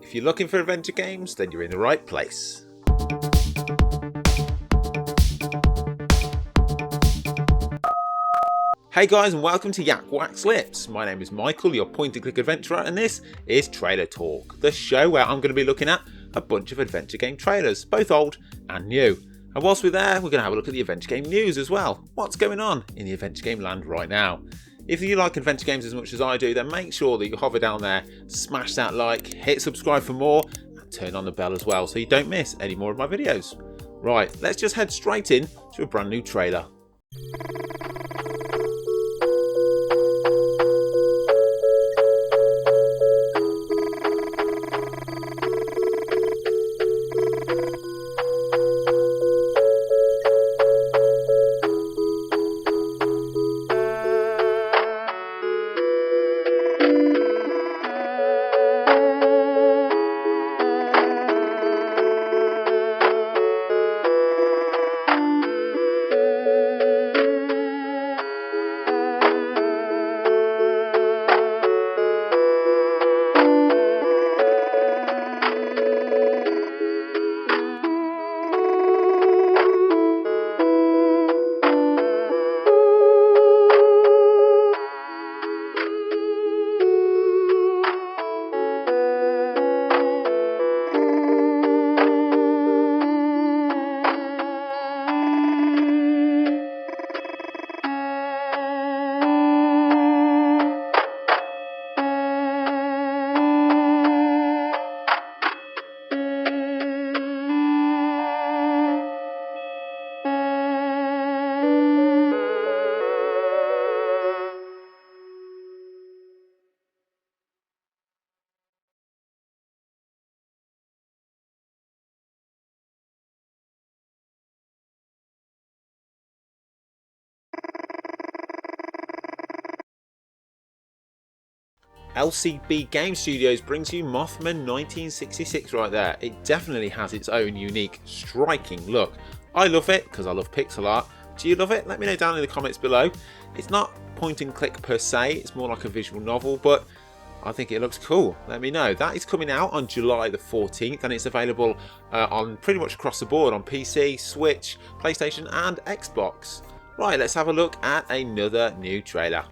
If you're looking for adventure games, then you're in the right place. Hey guys, and welcome to YakWaxLips. My name is Michael, your point-and-click adventurer, and this is Trailer Talk, the show where I'm going to be looking at a bunch of adventure game trailers, both old and new. And whilst we're there, we're going to have a look at the adventure game news as well. What's going on in the adventure game land right now? If you like adventure games as much as I do, then make sure that you hover down there, smash that like, hit subscribe for more, and turn on the bell as well so you don't miss any more of my videos. Right, let's just head straight in to a brand new trailer. LCB Game Studios brings you Mothman 1966 right there. It definitely has its own unique, striking look. I love it because I love pixel art. Do you love it? Let me know down in the comments below. It's not point and click per se, it's more like a visual novel, but I think it looks cool. Let me know. That is coming out on July the 14th and it's available on pretty much across the board on PC, Switch, PlayStation and Xbox. Right, let's have a look at another new trailer.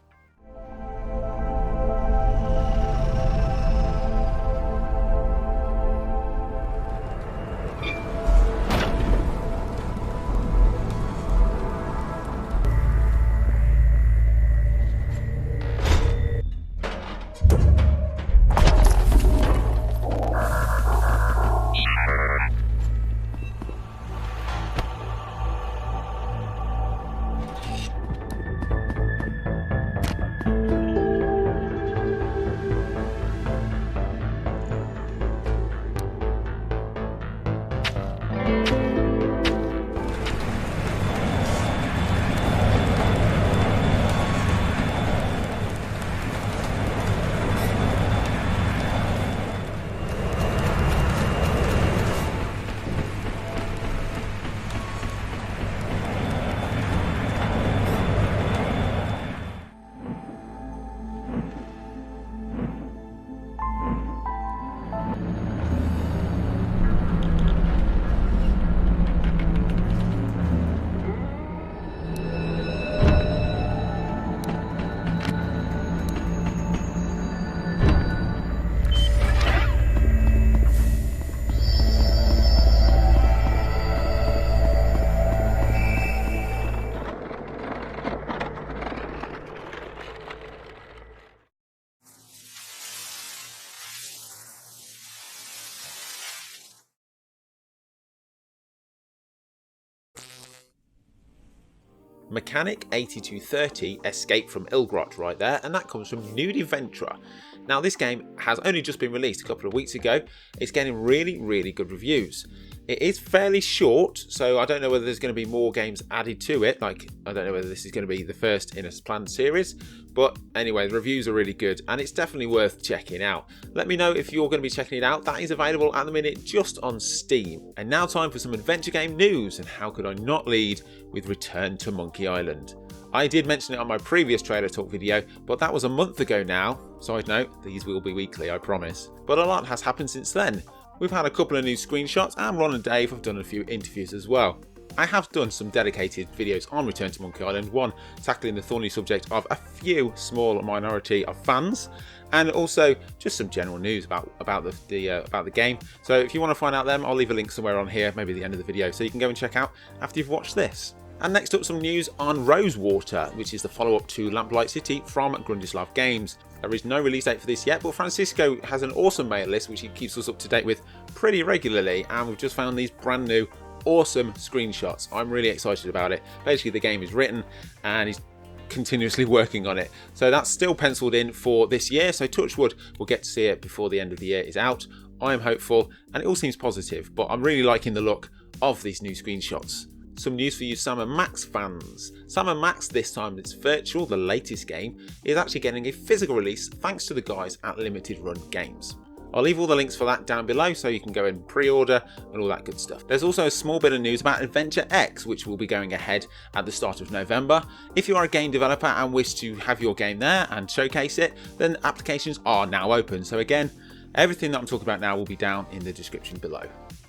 Mechanic 8230 Escape from Ilgrot right there, and that comes from Noughties. Now this game has only just been released a couple of weeks ago. It's getting really good reviews. It is fairly short, so I don't know whether there's going to be more games added to it. Like, I don't know whether this is going to be the first in a planned series, but anyway, the reviews are really good and it's definitely worth checking out. Let me know if you're going to be checking it out. That is available at the minute just on Steam. And now time for some adventure game news, and how could I not lead with Return to Monkey Island. I did mention it on my previous trailer talk video, but that was a month ago now. Side note, these will be weekly, I promise. But a lot has happened since then. We've had a couple of new screenshots, and Ron and Dave have done a few interviews as well. I have done some dedicated videos on Return to Monkey Island, one tackling the thorny subject of a few small minority of fans, and also just some general news about the game. So if you want to find out them, I'll leave a link somewhere on here, maybe at the end of the video, so you can go and check out after you've watched this. And next up, some news on Rosewater, which is the follow-up to Lamplight City from Grundislav Games. There is no release date for this yet, but Francisco has an awesome mail list which he keeps us up to date with pretty regularly, and we've just found these brand new awesome screenshots. I'm really excited about it. Basically, the game is written and he's continuously working on it. So that's still penciled in for this year, so touch wood, we'll get to see it before the end of the year is out. I am hopeful, and it all seems positive, but I'm really liking the look of these new screenshots. Some news for you Sam & Max fans. Sam & Max, this time it's virtual, the latest game, is actually getting a physical release thanks to the guys at Limited Run Games. I'll leave all the links for that down below so you can go and pre-order and all that good stuff. There's also a small bit of news about Adventure X, which will be going ahead at the start of November. If you are a game developer and wish to have your game there and showcase it, then applications are now open. So again, everything that I'm talking about now will be down in the description below.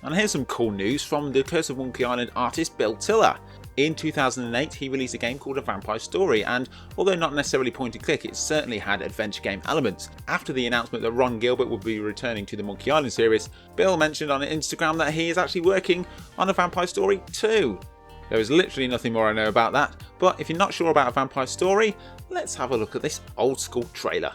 And here's some cool news from the Curse of Monkey Island artist Bill Tiller. In 2008, he released a game called A Vampire Story, and although not necessarily point and click, it certainly had adventure game elements. After the announcement that Ron Gilbert would be returning to the Monkey Island series, Bill mentioned on Instagram that he is actually working on A Vampire Story 2. There is literally nothing more I know about that, but if you're not sure about A Vampire Story, let's have a look at this old school trailer.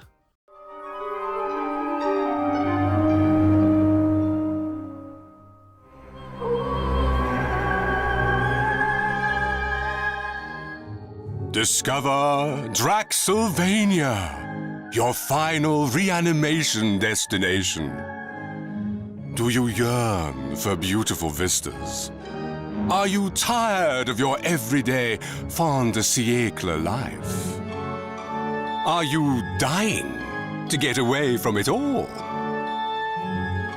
Discover Draxylvania, your final reanimation destination. Do you yearn for beautiful vistas? Are you tired of your everyday fin de siècle life? Are you dying to get away from it all?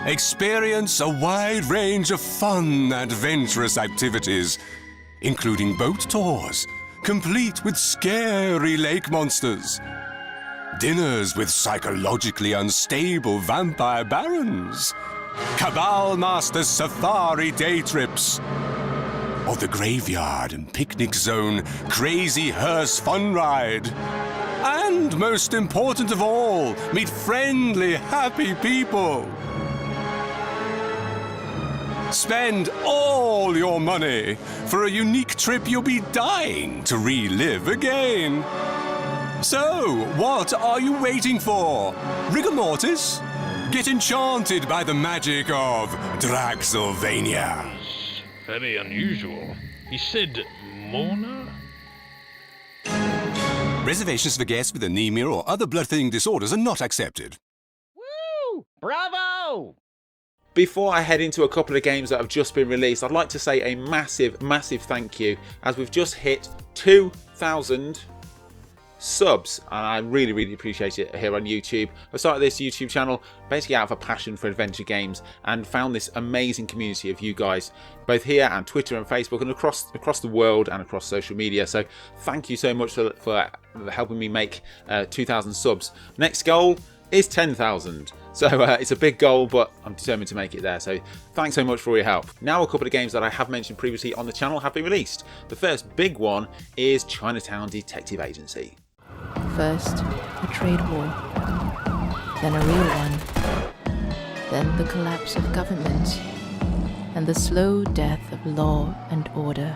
Experience a wide range of fun, adventurous activities, including boat tours, complete with scary lake monsters, dinners with psychologically unstable vampire barons, Cabal Master's safari day trips, or the graveyard and picnic zone crazy hearse fun ride. And most important of all, meet friendly, happy people. Spend all your money for a unique trip you'll be dying to relive again. So, what are you waiting for? Rigor mortis? Get enchanted by the magic of Draxylvania. Very unusual. He said Mona? Reservations for guests with anemia or other blood-thinning disorders are not accepted. Woo! Bravo! Before I head into a couple of games that have just been released, I'd like to say a massive, massive thank you, as we've just hit 2,000 subs, and I really, really appreciate it here on YouTube. I started this YouTube channel basically out of a passion for adventure games, and found this amazing community of you guys, both here and Twitter and Facebook and across the world and across social media. So thank you so much for helping me make 2,000 subs. Next goal is 10,000. So it's a big goal, but I'm determined to make it there. So thanks so much for all your help. Now a couple of games that I have mentioned previously on the channel have been released. The first big one is Chinatown Detective Agency. First, a trade war, then a real one, then the collapse of government, and the slow death of law and order.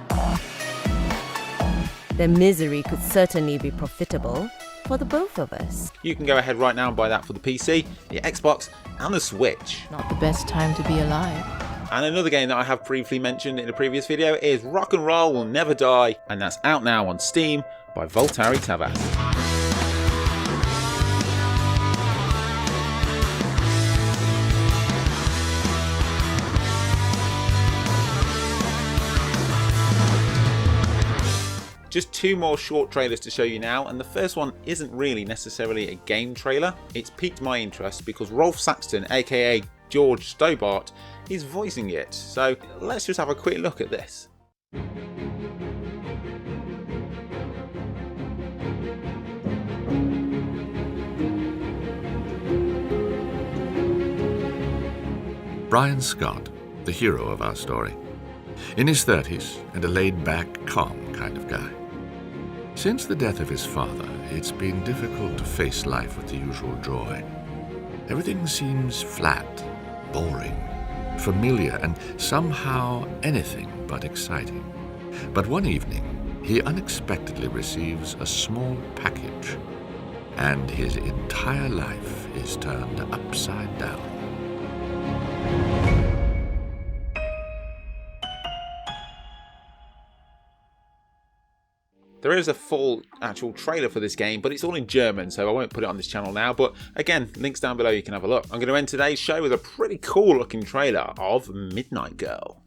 The misery could certainly be profitable for the both of us. You can go ahead right now and buy that for the PC, the Xbox and the Switch. Not the best time to be alive. And another game that I have briefly mentioned in a previous video is Rock and Roll Will Never Die, and that's out now on Steam by Voltari Tavas. Just two more short trailers to show you now, and the first one isn't really necessarily a game trailer. It's piqued my interest because Rolf Saxon, aka George Stobart, is voicing it. So let's just have a quick look at this. Brian Scott, the hero of our story. In his 30s and a laid-back, calm kind of guy. Since the death of his father, it's been difficult to face life with the usual joy. Everything seems flat, boring, familiar, and somehow anything but exciting. But one evening, he unexpectedly receives a small package, and his entire life is turned upside down. There is a full actual trailer for this game, but it's all in German, so I won't put it on this channel now. But again, links down below, you can have a look. I'm going to end today's show with a pretty cool looking trailer of Midnight Girl.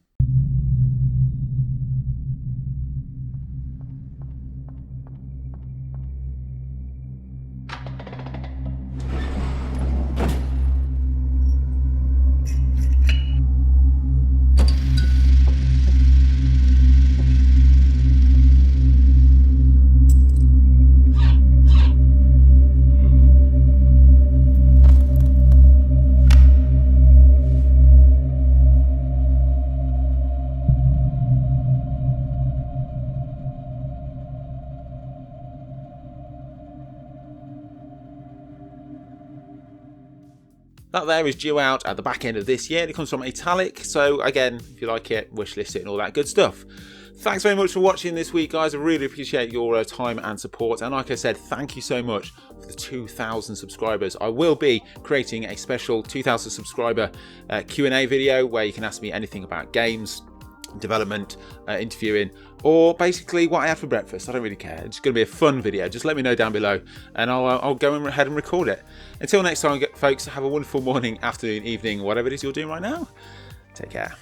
That there is due out at the back end of this year. It comes from Italic, so again, if you like it, wishlist it and all that good stuff. Thanks very much for watching this week, guys. I really appreciate your time and support. And like I said, thank you so much for the 2,000 subscribers. I will be creating a special 2,000 subscriber Q&A video where you can ask me anything about games, development, interviewing, or basically what I had for breakfast. I don't really care. It's going to be a fun video. Just let me know down below and I'll go ahead and record it. Until next time, folks, have a wonderful morning, afternoon, evening, whatever it is you're doing right now. Take care.